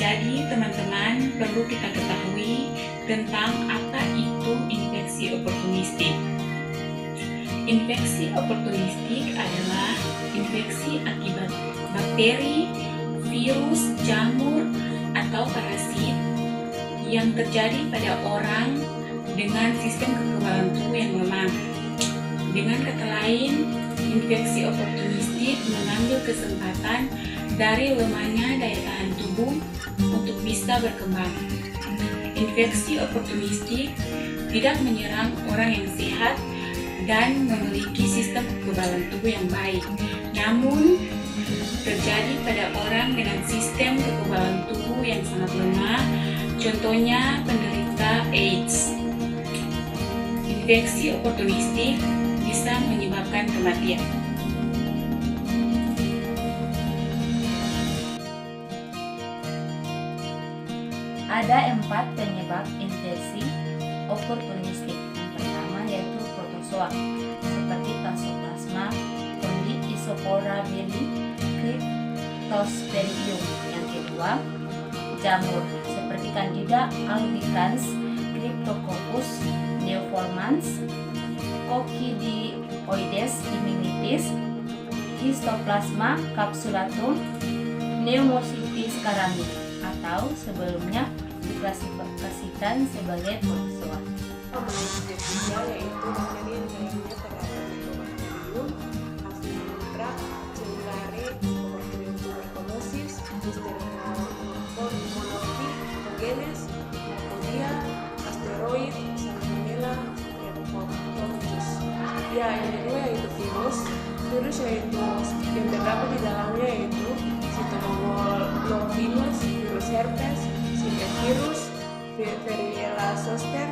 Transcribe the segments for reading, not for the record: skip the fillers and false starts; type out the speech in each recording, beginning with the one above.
Jadi teman-teman perlu kita ketahui tentang apa itu infeksi oportunistik. Infeksi oportunistik adalah infeksi akibat bakteri, virus, jamur, atau parasit yang terjadi pada orang dengan sistem kekebalan tubuh yang lemah. Dengan kata lain, infeksi oportunistik mengambil kesempatan dari lemahnya daya tahan tubuh untuk bisa berkembang. Infeksi oportunistik tidak menyerang orang yang sehat dan memiliki sistem kekebalan tubuh yang baik, namun terjadi pada orang dengan sistem kekebalan tubuh yang sangat lemah, contohnya penderita AIDS. Infeksi oportunistik bisa menyebabkan kematian. Ada 4 penyebab infeksi oportunistik. Yang pertama yaitu protozoa seperti Toxoplasma gondii, Isopora belli, Cryptosporidium. Yang kedua, jamur seperti Candida albicans, Cryptococcus neoformans, Coccidioides immigratis, Histoplasma capsulatum, Pneumocystis caromi, atau sebelumnya diklasifikasikan sebagai protozoa. Infeksinya yaitu bakteri yang sayangnya terdapat di Clostridium, Aspergillus, Cellularare, Clostridium tuberculosis, Listeria monocytogenes, Pneumonia, Asteroid, Salmonella, Streptococcus. Ya, yang kedua yaitu virus yaitu yang terdapat di dalamnya yaitu Cytomegalovirus, virus herpes, Zika-virus, Varicella zoster,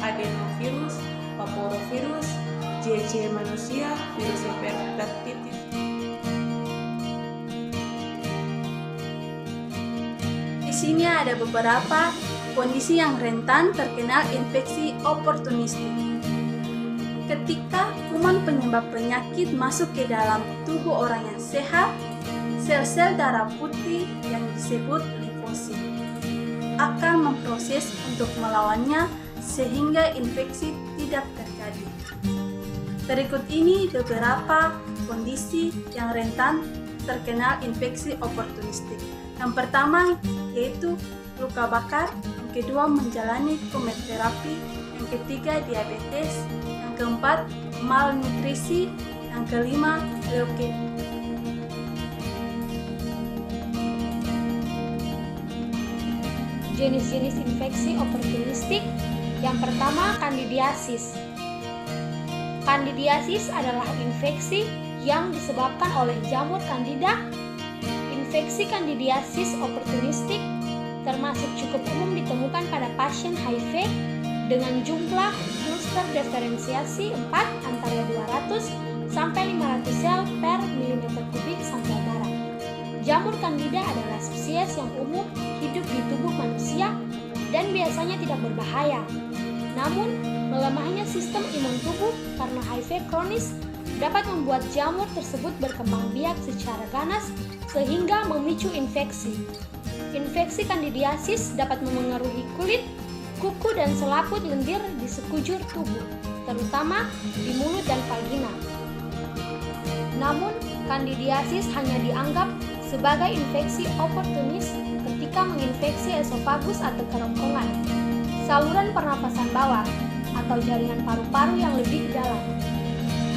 adenovirus, paporovirus, JC manusia, virus hepatitis. Di sini ada beberapa kondisi yang rentan terkena infeksi oportunistik. Ketika kuman penyebab penyakit masuk ke dalam tubuh orang yang sehat, sel-sel darah putih yang disebut limfosit akan memproses untuk melawannya sehingga infeksi tidak terjadi. Berikut ini beberapa kondisi yang rentan terkena infeksi oportunistik. Yang pertama yaitu luka bakar, yang kedua menjalani kemoterapi, yang ketiga diabetes, yang keempat malnutrisi, yang kelima leukemia. Jenis-jenis infeksi oportunistik. Yang pertama, kandidiasis. Kandidiasis adalah infeksi yang disebabkan oleh jamur Candida. Infeksi kandidiasis oportunistik termasuk cukup umum ditemukan pada pasien HIV dengan jumlah kluster diferensiasi 4 antara 200 sampai 500 sel per milimeter kubik sampel darah. Jamur Candida adalah spesies yang umum hidup di tubuh manusia dan biasanya tidak berbahaya. Namun, melemahnya sistem imun tubuh karena HIV kronis dapat membuat jamur tersebut berkembang biak secara ganas sehingga memicu infeksi. Infeksi kandidiasis dapat memengaruhi kulit, kuku, dan selaput lendir di sekujur tubuh, terutama di mulut dan vagina. Namun, kandidiasis hanya dianggap sebagai infeksi oportunis ketika menginfeksi esofagus atau kerongkongan, saluran pernapasan bawah, atau jaringan paru-paru yang lebih ke dalam.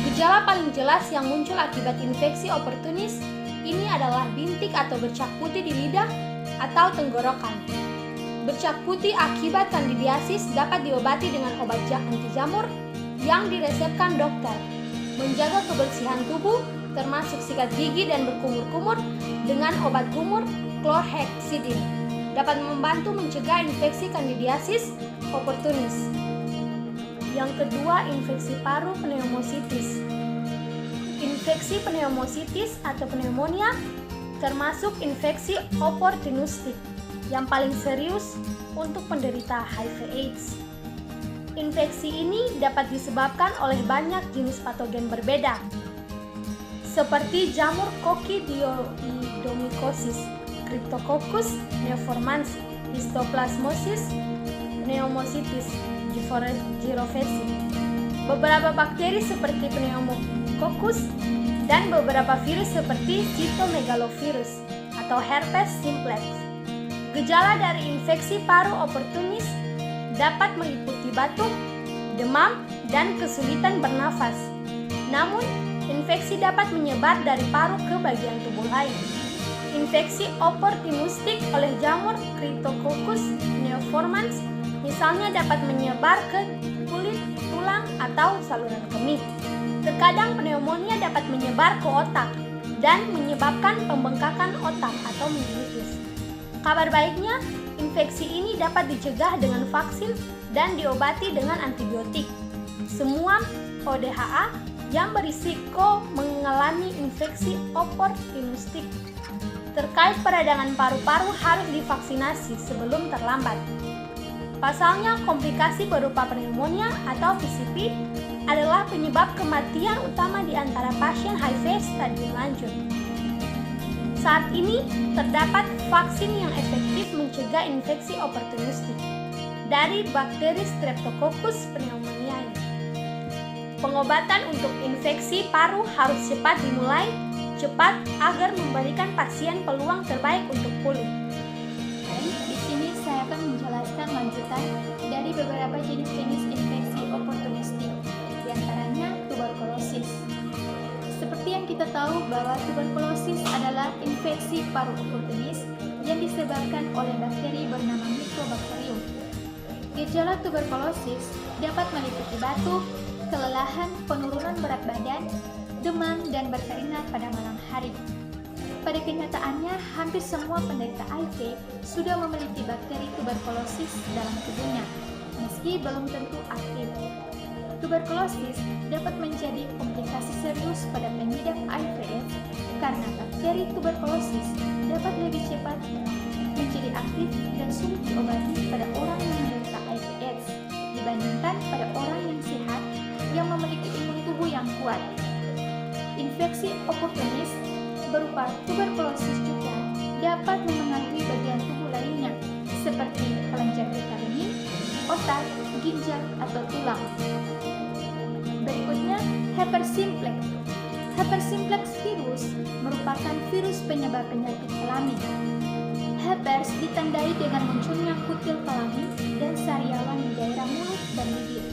Gejala paling jelas yang muncul akibat infeksi oportunis ini adalah bintik atau bercak putih di lidah atau tenggorokan. Bercak putih akibat kandidiasis dapat diobati dengan obat anti jamur yang diresepkan dokter. Menjaga kebersihan tubuh termasuk sikat gigi dan berkumur-kumur dengan obat kumur chlorhexidine dapat membantu mencegah infeksi kandidiasis oportunis. Yang kedua, infeksi paru pneumositis. Infeksi pneumositis atau pneumonia termasuk infeksi oportunistik yang paling serius untuk penderita HIV/AIDS. Infeksi ini dapat disebabkan oleh banyak jenis patogen berbeda, seperti jamur Coccidioidomycosis, Cryptococcus neoformans, Histoplasmosis pneumocystis gyrophysi. Beberapa bakteri seperti Pneumococcus dan beberapa virus seperti Cytomegalovirus atau herpes simplex. Gejala dari infeksi paru oportunis dapat meliputi batuk, demam, dan kesulitan bernafas. Namun, infeksi dapat menyebar dari paru ke bagian tubuh lain. Infeksi oportunistik oleh jamur Cryptococcus neoformans misalnya dapat menyebar ke kulit, tulang, atau saluran kemih. Terkadang pneumonia dapat menyebar ke otak dan menyebabkan pembengkakan otak atau meningitis. Kabar baiknya, infeksi ini dapat dicegah dengan vaksin dan diobati dengan antibiotik. Semua ODHA yang berisiko mengalami infeksi oportunistik terkait peradangan paru-paru harus divaksinasi sebelum terlambat. Pasalnya, komplikasi berupa pneumonia atau PCP adalah penyebab kematian utama di antara pasien HIV stadium lanjut. Saat ini, terdapat vaksin yang efektif mencegah infeksi oportunistik dari bakteri Streptococcus pneumoniae. Pengobatan untuk infeksi paru harus cepat dimulai, cepat agar memberikan pasien peluang terbaik untuk pulih. Baik, di sini saya akan menjelaskan lanjutan dari beberapa jenis-jenis infeksi oportunistik, di antaranya tuberkulosis. Seperti yang kita tahu bahwa tuberkulosis adalah infeksi paru oportunis yang disebabkan oleh bakteri bernama Mycobacterium. Gejala tuberkulosis dapat meliputi batuk, kelelahan, penurunan berat badan, demam, dan berkeringat pada malam hari. Pada kenyataannya, hampir semua penderita HIV sudah memiliki bakteri tuberkulosis dalam tubuhnya, meski belum tentu aktif. Tuberkulosis dapat menjadi komplikasi serius pada pengidap HIV/AIDS karena bakteri tuberkulosis dapat lebih cepat menjadi aktif dan sulit diobati pada orang yang menderita HIV/AIDS dibandingkan pada orang yang sehat yang memiliki imun tubuh yang kuat. Infeksi oportunis berupa tuberkulosis juga dapat memengaruhi bagian tubuh lainnya seperti kelenjar getah bening, otak, ginjal, atau tulang. Berikutnya, herpes simplex. Herpes simplex virus merupakan virus penyebar penyakit kelamin. Herpes ditandai dengan munculnya kutil kelamin dan sariawan di daerah mulut dan bibir.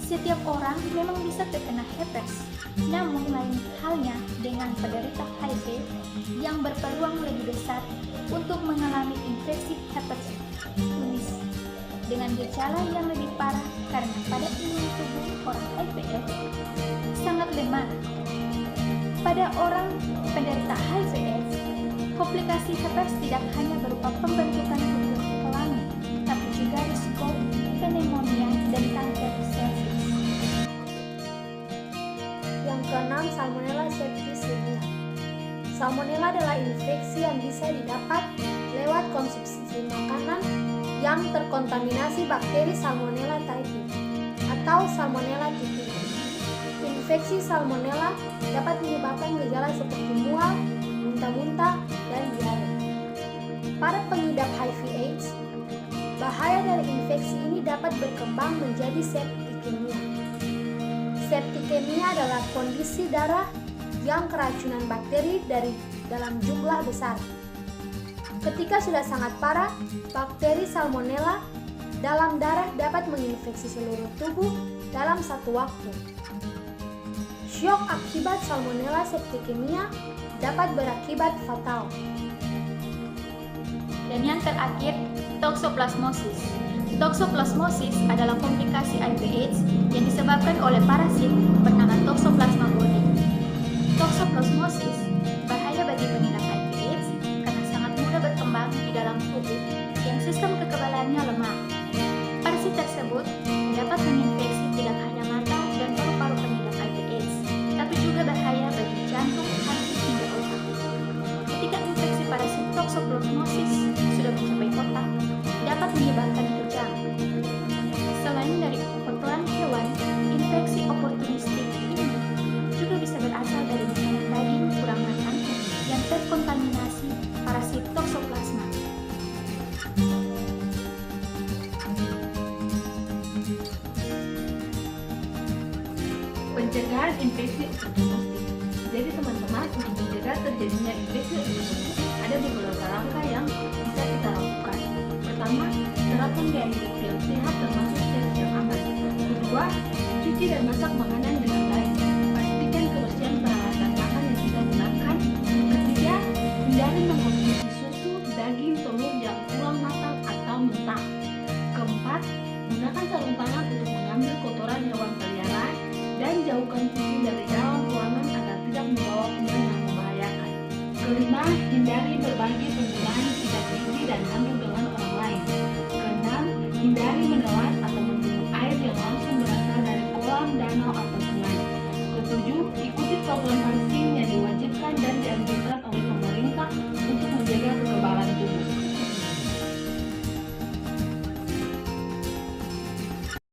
Setiap orang memang bisa terkena herpes, namun lain halnya dengan penderita HIV yang berpeluang lebih besar untuk mengalami infeksi hepatitis dengan gejala yang lebih parah karena pada imun tubuh orang HIV/AIDS sangat lemah. Pada orang penderita HIV/AIDS, komplikasi herpes tidak hanya berupa pembentukan kutil kelamin, tapi juga risiko pneumonia dan kanker serviks. Yang keenam, Salmonella septicemia. Salmonella adalah infeksi yang bisa didapat lewat konsumsi makanan yang terkontaminasi bakteri Salmonella typhi atau Salmonella typhi. Infeksi Salmonella dapat menyebabkan gejala seperti mual, muntah-muntah, dan diare. Para pengidap HIV/AIDS, bahaya dari infeksi ini dapat berkembang menjadi septikemia. Septikemia adalah kondisi darah yang keracunan bakteri dari dalam jumlah besar. Ketika sudah sangat parah, bakteri Salmonella dalam darah dapat menginfeksi seluruh tubuh dalam satu waktu. Syok akibat Salmonella septikemia dapat berakibat fatal. Dan yang terakhir, toksoplasmosis. Toksoplasmosis adalah komplikasi HIV/AIDS yang disebabkan oleh parasit bernama Toxoplasma gondii. Toksoplasmosis bahaya bagi pengidap HIV/AIDS karena sangat mudah berkembang di dalam tubuh yang sistem kekebalannya lemah. Parasit tersebut dapat menginfeksi tidak hanya mata dan paru-paru pengidap HIV/AIDS, tapi juga bahaya bagi jantung, hati, hingga otak. Ketika infeksi parasit toksoplasmosis sudah mencapai otak, dapat menyebabkan kejang. Selain dari Pencegahan infeksi oportunistik. Jadi teman-teman, untuk mencegah terjadinya infeksi oportunistik ada beberapa langkah yang bisa kita lakukan. Pertama, terapkan gaya hidup yang sehat termasuk seks yang aman. Kedua, cuci dan masak makanan dengan baik. Pastikan kebersihan peralatan makan yang kita gunakan. Ketiga, hindari mengkonsumsi susu, daging, telur yang kurang matang atau mentah. Keempat, gunakan sarung tangan untuk mengambil kotoran hewan peliharaan dan jauhkan kucing dari dalam ruangan agar tidak membawa kuman yang membahayakan. Kelima, hindari berbagi penggunaan sikat gigi dan handuk dengan orang lain. Keenam, hindari menelan atau meminum air yang langsung berasal dari kolam, danau, atau